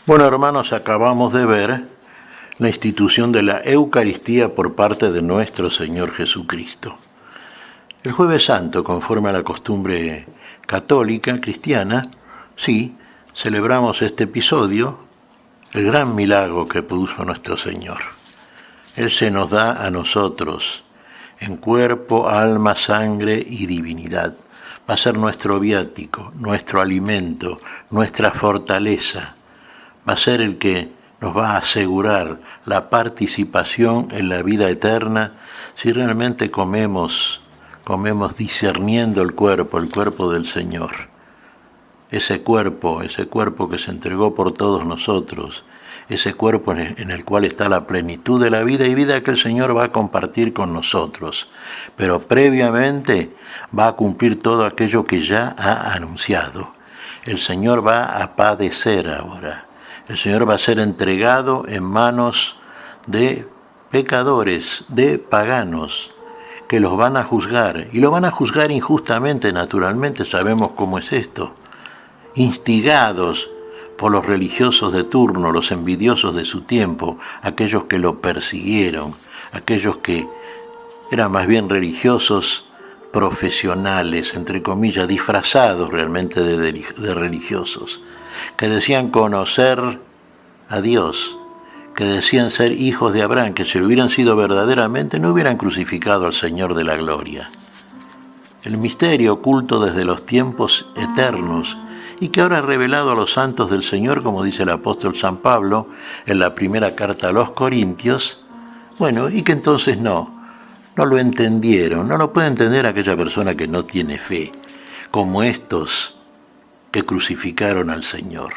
Bueno, hermanos, acabamos de ver la institución de la Eucaristía por parte de nuestro Señor Jesucristo. El Jueves Santo, conforme a la costumbre católica, cristiana, sí, celebramos este episodio, el gran milagro que puso nuestro Señor. Él se nos da a nosotros, en cuerpo, alma, sangre y divinidad. Va a ser nuestro viático, nuestro alimento, nuestra fortaleza. Va a ser el que nos va a asegurar la participación en la vida eterna si realmente comemos discerniendo el cuerpo del Señor. Ese cuerpo que se entregó por todos nosotros, ese cuerpo en el cual está la plenitud de la vida y vida que el Señor va a compartir con nosotros. Pero previamente va a cumplir todo aquello que ya ha anunciado. El Señor va a padecer ahora. El Señor va a ser entregado en manos de pecadores, de paganos, que los van a juzgar. Y lo van a juzgar injustamente, naturalmente, sabemos cómo es esto. Instigados por los religiosos de turno, los envidiosos de su tiempo, aquellos que lo persiguieron, aquellos que eran más bien religiosos profesionales, entre comillas, disfrazados realmente de religiosos, que decían conocer a Dios, que decían ser hijos de Abraham, que si lo hubieran sido verdaderamente no hubieran crucificado al Señor de la gloria. El misterio oculto desde los tiempos eternos y que ahora es revelado a los santos del Señor, como dice el apóstol San Pablo en la primera carta a los Corintios, bueno, y que entonces no lo entendieron, no lo puede entender aquella persona que no tiene fe, como estos que crucificaron al Señor.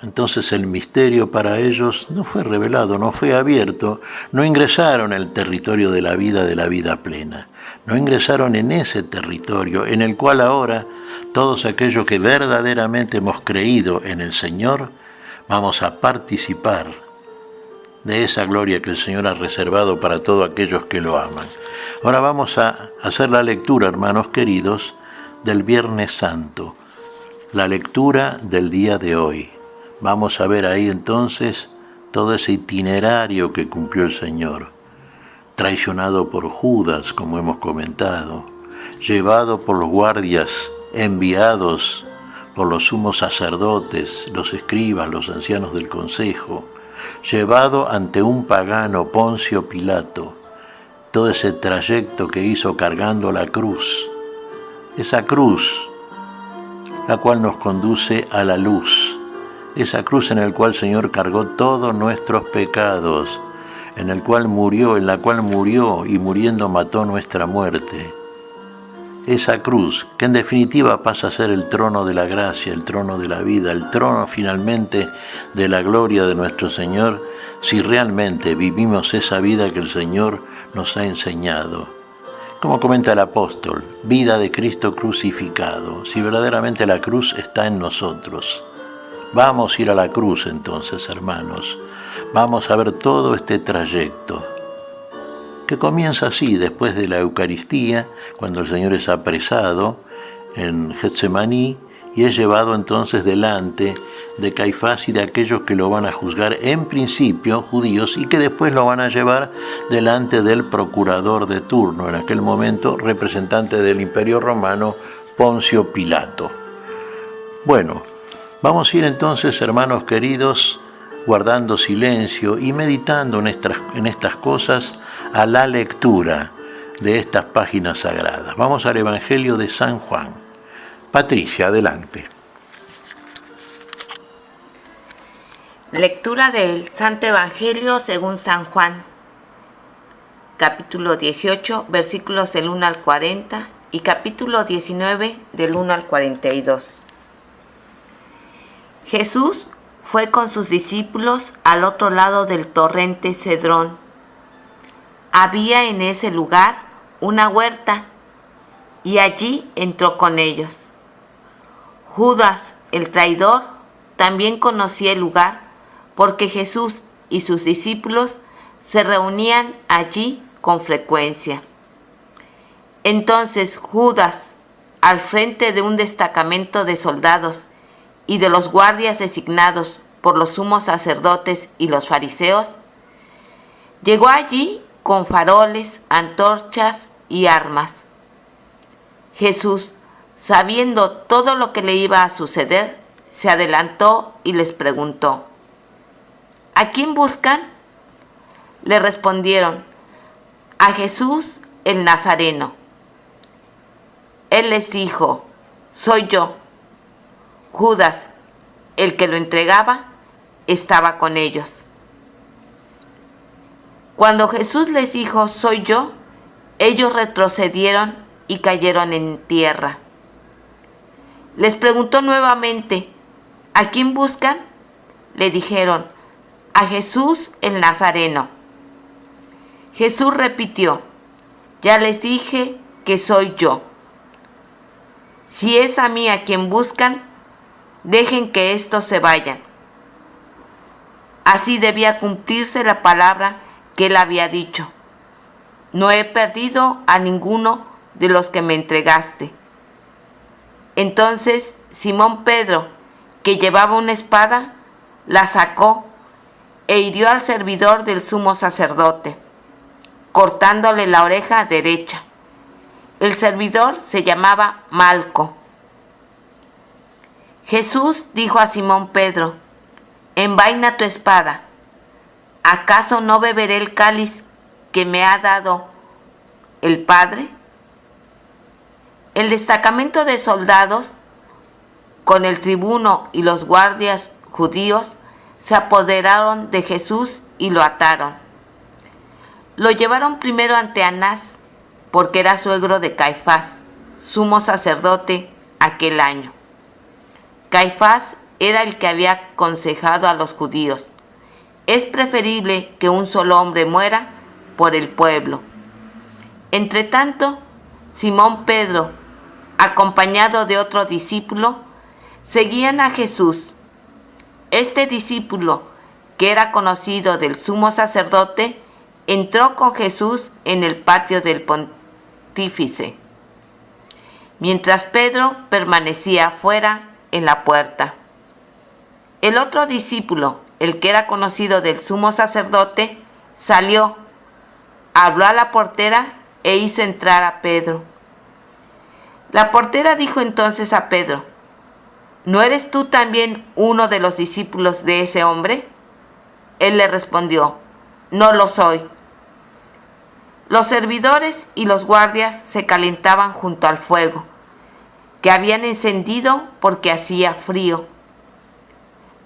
Entonces el misterio para ellos no fue revelado, no fue abierto, no ingresaron en el territorio de la vida plena, no ingresaron en ese territorio en el cual ahora todos aquellos que verdaderamente hemos creído en el Señor vamos a participar de esa gloria que el Señor ha reservado para todos aquellos que lo aman. Ahora vamos a hacer la lectura, hermanos queridos, del Viernes Santo, la lectura del día de hoy. Vamos a ver ahí entonces todo ese itinerario que cumplió el Señor, traicionado por Judas, como hemos comentado, llevado por los guardias, enviados por los sumos sacerdotes, los escribas, los ancianos del consejo, llevado ante un pagano, Poncio Pilato, todo ese trayecto que hizo cargando la cruz, esa cruz, la cual nos conduce a la luz, esa cruz en la cual el Señor cargó todos nuestros pecados, en la cual murió y muriendo mató nuestra muerte. Esa cruz, que en definitiva pasa a ser el trono de la gracia, el trono de la vida, el trono finalmente de la gloria de nuestro Señor, si realmente vivimos esa vida que el Señor nos ha enseñado. Como comenta el apóstol, vida de Cristo crucificado, si verdaderamente la cruz está en nosotros. Vamos a ir a la cruz entonces, hermanos. Vamos a ver todo este trayecto, que comienza así, después de la Eucaristía, cuando el Señor es apresado en Getsemaní y es llevado entonces delante de Caifás y de aquellos que lo van a juzgar, en principio judíos, y que después lo van a llevar delante del procurador de turno, en aquel momento representante del Imperio Romano, Poncio Pilato. Bueno, vamos a ir entonces, hermanos queridos, guardando silencio y meditando en estas cosas, a la lectura de estas páginas sagradas. Vamos al Evangelio de San Juan. Patricia, adelante. Lectura del Santo Evangelio según San Juan, capítulo 18, versículos del 1 al 40 y capítulo 19, del 1 al 42. Jesús fue con sus discípulos al otro lado del torrente Cedrón. Había en ese lugar una huerta y allí entró con ellos. Judas, el traidor, también conocía el lugar porque Jesús y sus discípulos se reunían allí con frecuencia. Entonces Judas, al frente de un destacamento de soldados y de los guardias designados por los sumos sacerdotes y los fariseos, llegó allí con faroles, antorchas y armas. Jesús, sabiendo todo lo que le iba a suceder, se adelantó y les preguntó: ¿A quién buscan? Le respondieron: a Jesús el Nazareno. Él les dijo: soy yo. Judas, el que lo entregaba, estaba con ellos. Cuando Jesús les dijo: soy yo, ellos retrocedieron y cayeron en tierra. Les preguntó nuevamente: ¿a quién buscan? Le dijeron: a Jesús el Nazareno. Jesús repitió: ya les dije que soy yo. Si es a mí a quien buscan, dejen que estos se vayan. Así debía cumplirse la palabra que él había dicho: no he perdido a ninguno de los que me entregaste. Entonces Simón Pedro, que llevaba una espada, la sacó e hirió al servidor del sumo sacerdote, cortándole la oreja derecha. El servidor se llamaba Malco. Jesús dijo a Simón Pedro: envaina tu espada. ¿Acaso no beberé el cáliz que me ha dado el Padre? El destacamento de soldados, con el tribuno y los guardias judíos, se apoderaron de Jesús y lo ataron. Lo llevaron primero ante Anás, porque era suegro de Caifás, sumo sacerdote aquel año. Caifás era el que había aconsejado a los judíos: es preferible que un solo hombre muera por el pueblo. Entretanto, Simón Pedro, acompañado de otro discípulo, seguían a Jesús. Este discípulo, que era conocido del sumo sacerdote, entró con Jesús en el patio del pontífice, mientras Pedro permanecía afuera en la puerta. El otro discípulo, el que era conocido del sumo sacerdote, salió, habló a la portera e hizo entrar a Pedro. La portera dijo entonces a Pedro: ¿no eres tú también uno de los discípulos de ese hombre? Él le respondió: no lo soy. Los servidores y los guardias se calentaban junto al fuego, que habían encendido porque hacía frío.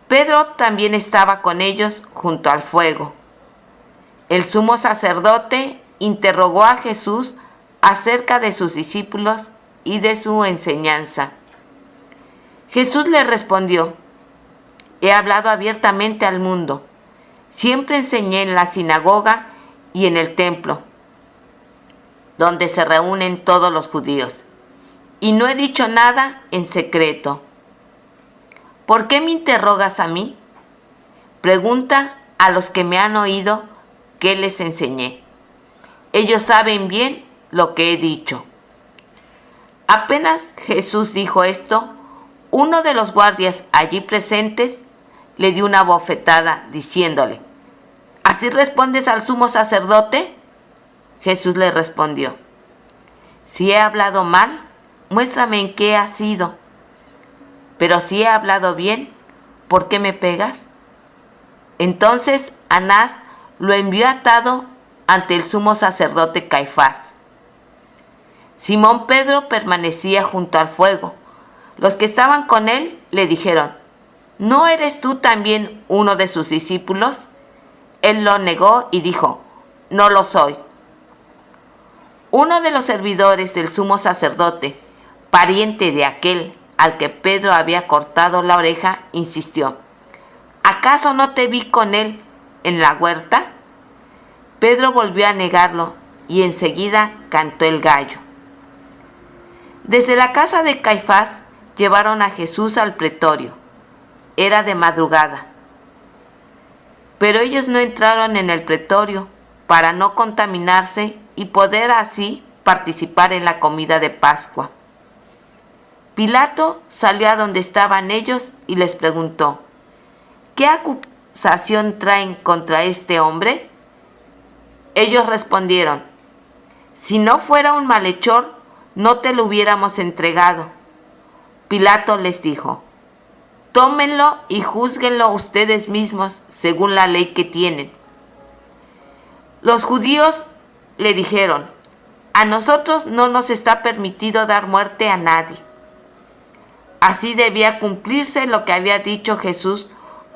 Pedro también estaba con ellos junto al fuego. El sumo sacerdote interrogó a Jesús acerca de sus discípulos y de su enseñanza. Jesús le respondió: he hablado abiertamente al mundo. Siempre enseñé en la sinagoga y en el templo, donde se reúnen todos los judíos, y no he dicho nada en secreto. ¿Por qué me interrogas a mí? Pregunta a los que me han oído qué les enseñé. Ellos saben bien lo que he dicho. Apenas Jesús dijo esto, uno de los guardias allí presentes le dio una bofetada diciéndole: ¿así respondes al sumo sacerdote? Jesús le respondió: si he hablado mal, muéstrame en qué ha sido. Pero si he hablado bien, ¿por qué me pegas? Entonces Anás lo envió atado ante el sumo sacerdote Caifás. Simón Pedro permanecía junto al fuego. Los que estaban con él le dijeron: ¿no eres tú también uno de sus discípulos? Él lo negó y dijo: no lo soy. Uno de los servidores del sumo sacerdote, pariente de aquel al que Pedro había cortado la oreja, insistió: ¿acaso no te vi con él en la huerta? Pedro volvió a negarlo y enseguida cantó el gallo. Desde la casa de Caifás llevaron a Jesús al pretorio. Era de madrugada. Pero ellos no entraron en el pretorio, para no contaminarse y poder así participar en la comida de Pascua. Pilato salió a donde estaban ellos y les preguntó: ¿qué acusación traen contra este hombre? Ellos respondieron: si no fuera un malhechor, no te lo hubiéramos entregado. Pilato les dijo: tómenlo y júzguenlo ustedes mismos según la ley que tienen. Los judíos le dijeron: a nosotros no nos está permitido dar muerte a nadie. Así debía cumplirse lo que había dicho Jesús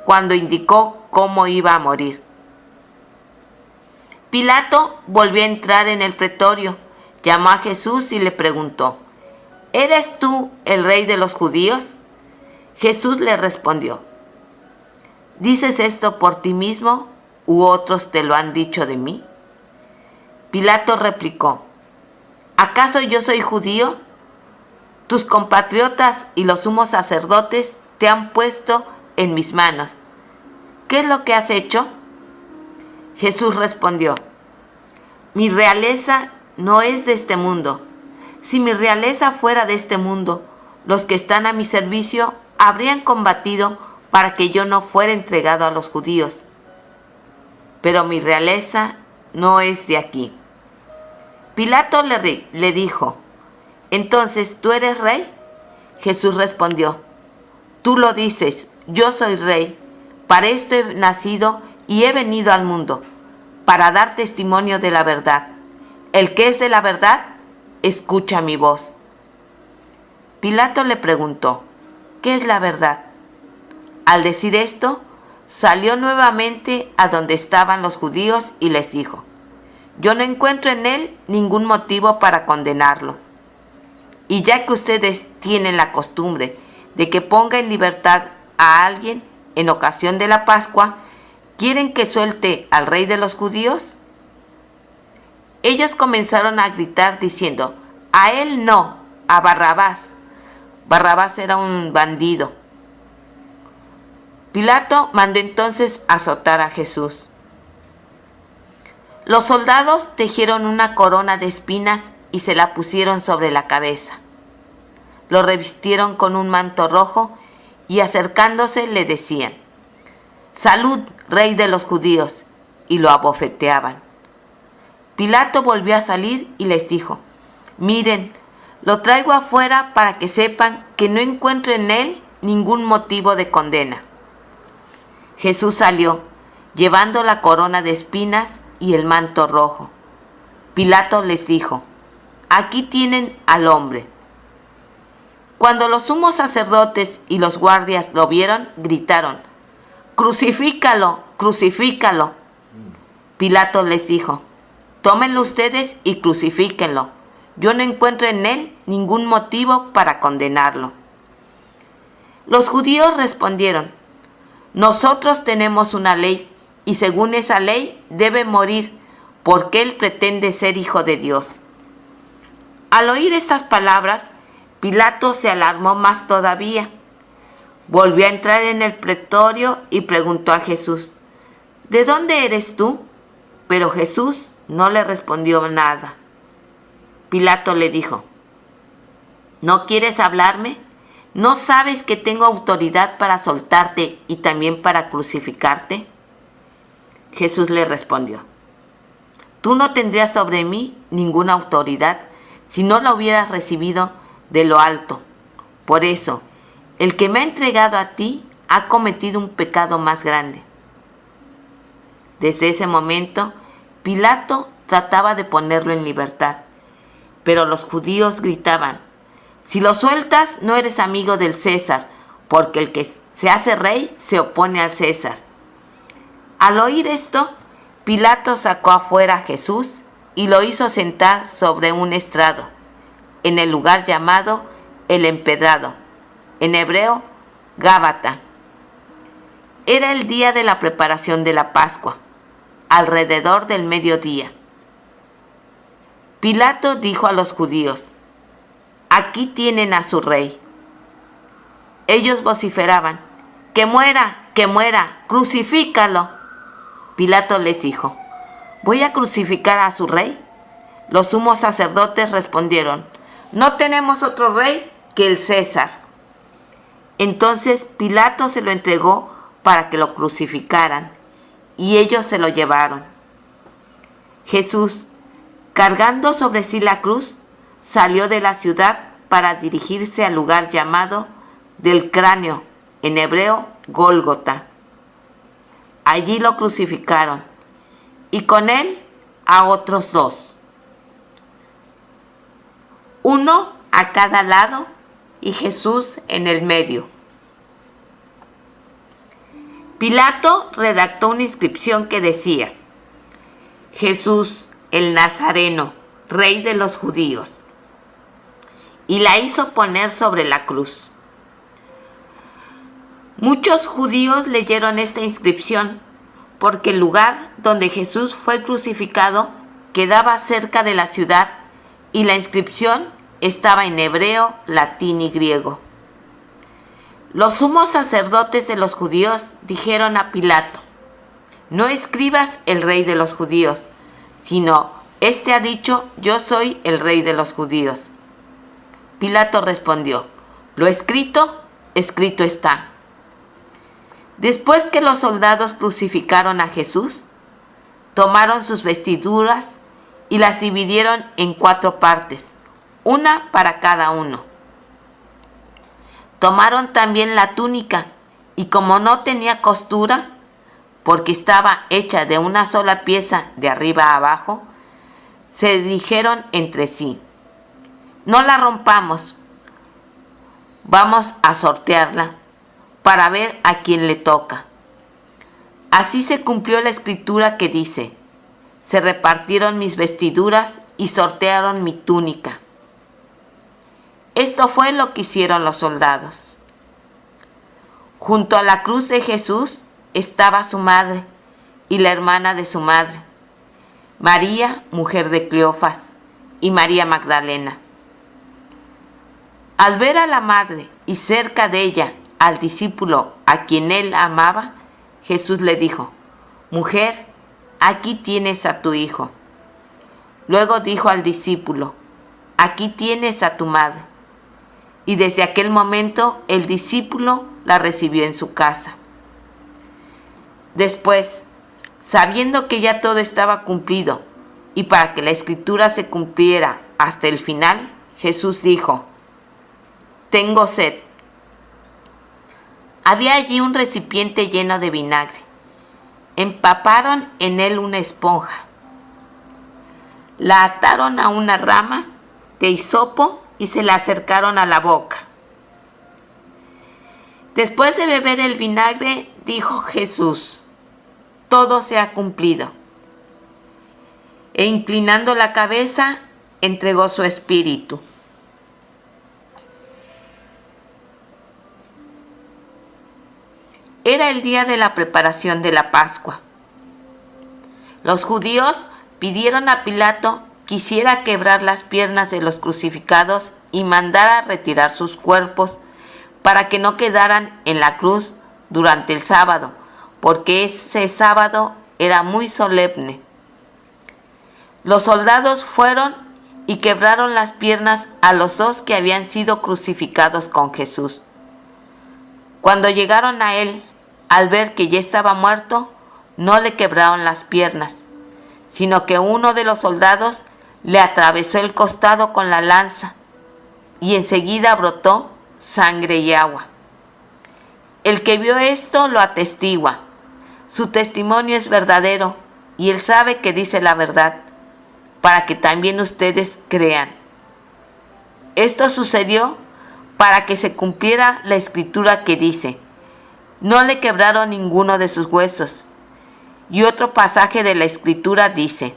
cuando indicó cómo iba a morir. Pilato volvió a entrar en el pretorio, llamó a Jesús y le preguntó: ¿eres tú el rey de los judíos? Jesús le respondió: ¿dices esto por ti mismo u otros te lo han dicho de mí? Pilato replicó: ¿acaso yo soy judío? Tus compatriotas y los sumos sacerdotes te han puesto en mis manos. ¿Qué es lo que has hecho? Jesús respondió: mi realeza no es de este mundo. Si mi realeza fuera de este mundo, los que están a mi servicio habrían combatido para que yo no fuera entregado a los judíos. Pero mi realeza no es de aquí. Pilato le dijo: ¿entonces tú eres rey? Jesús respondió: tú lo dices, yo soy rey. Para esto he nacido y he venido al mundo, para dar testimonio de la verdad. El que es de la verdad, escucha mi voz. Pilato le preguntó: ¿qué es la verdad? Al decir esto, salió nuevamente a donde estaban los judíos y les dijo: yo no encuentro en él ningún motivo para condenarlo. Y ya que ustedes tienen la costumbre de que ponga en libertad a alguien en ocasión de la Pascua, ¿quieren que suelte al rey de los judíos? Ellos comenzaron a gritar diciendo: a él no, a Barrabás. Barrabás era un bandido. Pilato mandó entonces azotar a Jesús. Los soldados tejieron una corona de espinas y se la pusieron sobre la cabeza. Lo revistieron con un manto rojo y acercándose le decían: «Salud, rey de los judíos», y lo abofeteaban. Pilato volvió a salir y les dijo: «Miren, lo traigo afuera para que sepan que no encuentro en él ningún motivo de condena». Jesús salió, llevando la corona de espinas y el manto rojo. Pilato les dijo: «Aquí tienen al hombre». Cuando los sumos sacerdotes y los guardias lo vieron, gritaron: «¡Crucifícalo! ¡Crucifícalo!». Pilato les dijo: «Tómenlo ustedes y crucifíquenlo. Yo no encuentro en él ningún motivo para condenarlo». Los judíos respondieron: «Nosotros tenemos una ley, y según esa ley debe morir, porque él pretende ser hijo de Dios». Al oír estas palabras, Pilato se alarmó más todavía. Volvió a entrar en el pretorio y preguntó a Jesús: «¿De dónde eres tú?». Pero Jesús no le respondió nada. Pilato le dijo: «¿No quieres hablarme? ¿No sabes que tengo autoridad para soltarte y también para crucificarte?». Jesús le respondió: «Tú no tendrías sobre mí ninguna autoridad si no la hubieras recibido de lo alto. Por eso, el que me ha entregado a ti ha cometido un pecado más grande». Desde ese momento, Pilato trataba de ponerlo en libertad, pero los judíos gritaban: «Si lo sueltas, no eres amigo del César, porque el que se hace rey se opone al César». Al oír esto, Pilato sacó afuera a Jesús y lo hizo sentar sobre un estrado, en el lugar llamado El Empedrado, en hebreo, Gábata. Era el día de la preparación de la Pascua, alrededor del mediodía. Pilato dijo a los judíos: «Aquí tienen a su rey». Ellos vociferaban: «¡Que muera, que muera! ¡Crucifícalo!». Pilato les dijo: ¿voy a crucificar a su rey? Los sumos sacerdotes respondieron: no tenemos otro rey que el César. Entonces Pilato se lo entregó para que lo crucificaran, y ellos se lo llevaron. Jesús, cargando sobre sí la cruz, salió de la ciudad para dirigirse al lugar llamado del cráneo, en hebreo Gólgota. Allí lo crucificaron, y con él a otros dos, uno a cada lado y Jesús en el medio. Pilato redactó una inscripción que decía: Jesús el Nazareno, Rey de los Judíos, y la hizo poner sobre la cruz. Muchos judíos leyeron esta inscripción porque el lugar donde Jesús fue crucificado quedaba cerca de la ciudad y la inscripción estaba en hebreo, latín y griego. Los sumos sacerdotes de los judíos dijeron a Pilato: no escribas el Rey de los Judíos, sino este ha dicho: yo soy el Rey de los Judíos. Pilato respondió: lo escrito, escrito está. Después que los soldados crucificaron a Jesús, tomaron sus vestiduras y las dividieron en 4 partes, una para cada uno. Tomaron también la túnica, y como no tenía costura, porque estaba hecha de una sola pieza de arriba a abajo, se dijeron entre sí: no la rompamos, vamos a sortearla para ver a quién le toca. Así se cumplió la escritura que dice: se repartieron mis vestiduras y sortearon mi túnica. Esto fue lo que hicieron los soldados. Junto a la cruz de Jesús estaba su madre y la hermana de su madre, María, mujer de Cleofas, y María Magdalena. Al ver a la madre y cerca de ella al discípulo a quien él amaba, Jesús le dijo: mujer, aquí tienes a tu hijo. Luego dijo al discípulo: aquí tienes a tu madre. Y desde aquel momento el discípulo la recibió en su casa. Después, sabiendo que ya todo estaba cumplido y para que la escritura se cumpliera hasta el final, Jesús dijo: tengo sed. Había allí un recipiente lleno de vinagre. Empaparon en él una esponja. La ataron a una rama de hisopo y se la acercaron a la boca. Después de beber el vinagre, dijo Jesús: todo se ha cumplido. E inclinando la cabeza, entregó su espíritu. Era el día de la preparación de la Pascua. Los judíos pidieron a Pilato que hiciera quebrar las piernas de los crucificados y mandara retirar sus cuerpos para que no quedaran en la cruz durante el sábado, porque ese sábado era muy solemne. Los soldados fueron y quebraron las piernas a los 2 que habían sido crucificados con Jesús. Cuando llegaron a él, al ver que ya estaba muerto, no le quebraron las piernas, sino que uno de los soldados le atravesó el costado con la lanza y enseguida brotó sangre y agua. El que vio esto lo atestigua. Su testimonio es verdadero y él sabe que dice la verdad, para que también ustedes crean. Esto sucedió para que se cumpliera la escritura que dice: no le quebraron ninguno de sus huesos. Y otro pasaje de la escritura dice: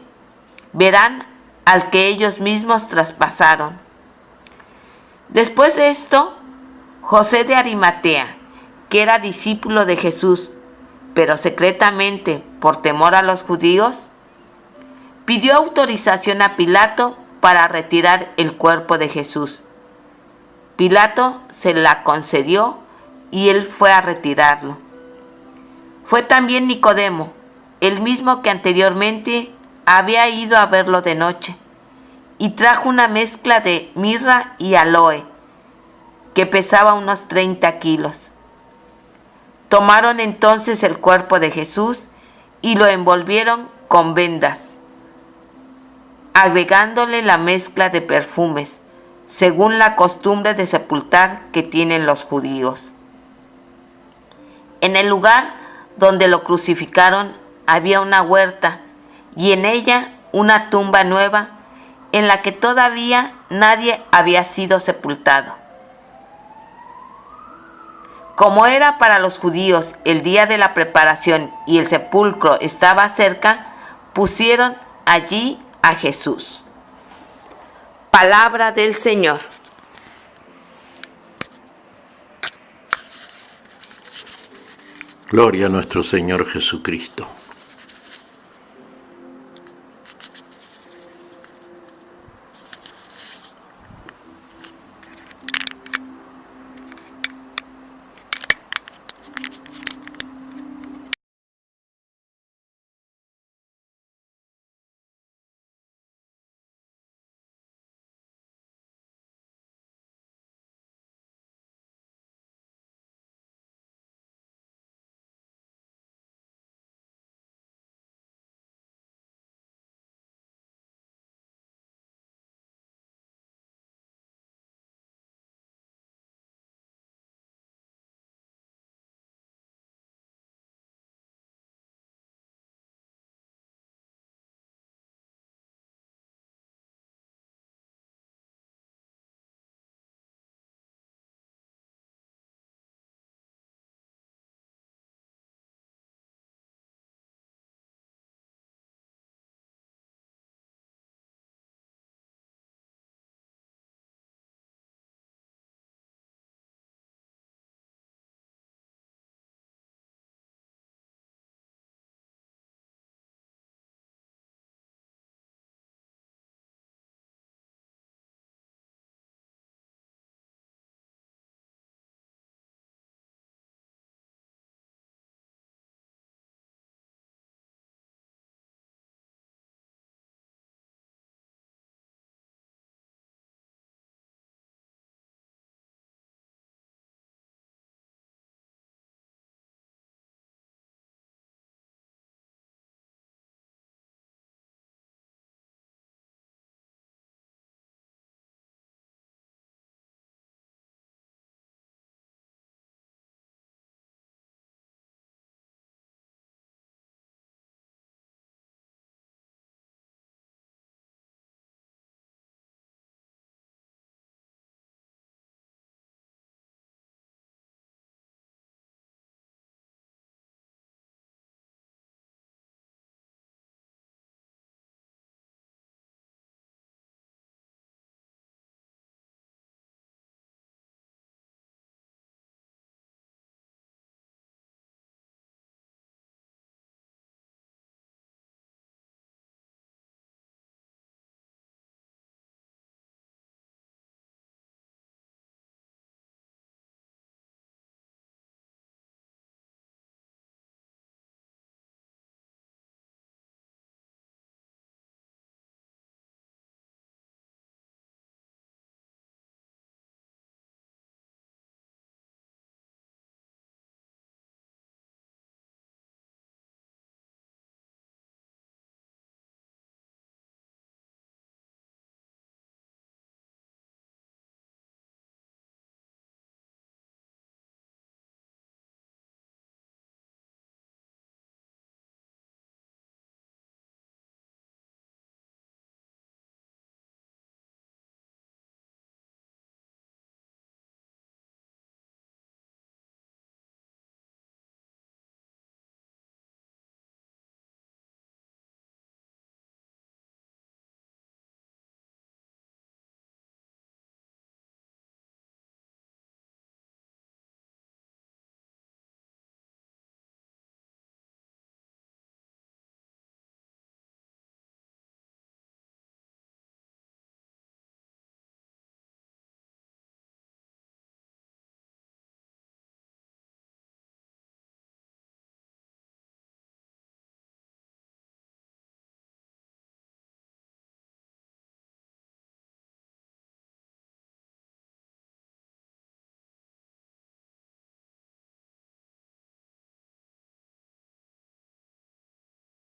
verán al que ellos mismos traspasaron. Después de esto, José de Arimatea, que era discípulo de Jesús, pero secretamente por temor a los judíos, pidió autorización a Pilato para retirar el cuerpo de Jesús. Pilato se la concedió y él fue a retirarlo. Fue también Nicodemo, el mismo que anteriormente había ido a verlo de noche y trajo una mezcla de mirra y aloe que pesaba unos 30 kilos. Tomaron entonces el cuerpo de Jesús y lo envolvieron con vendas, agregándole la mezcla de perfumes, según la costumbre de sepultar que tienen los judíos. En el lugar donde lo crucificaron había una huerta y en ella una tumba nueva en la que todavía nadie había sido sepultado. Como era para los judíos el día de la preparación y el sepulcro estaba cerca, pusieron allí a Jesús. Palabra del Señor. Gloria a nuestro Señor Jesucristo.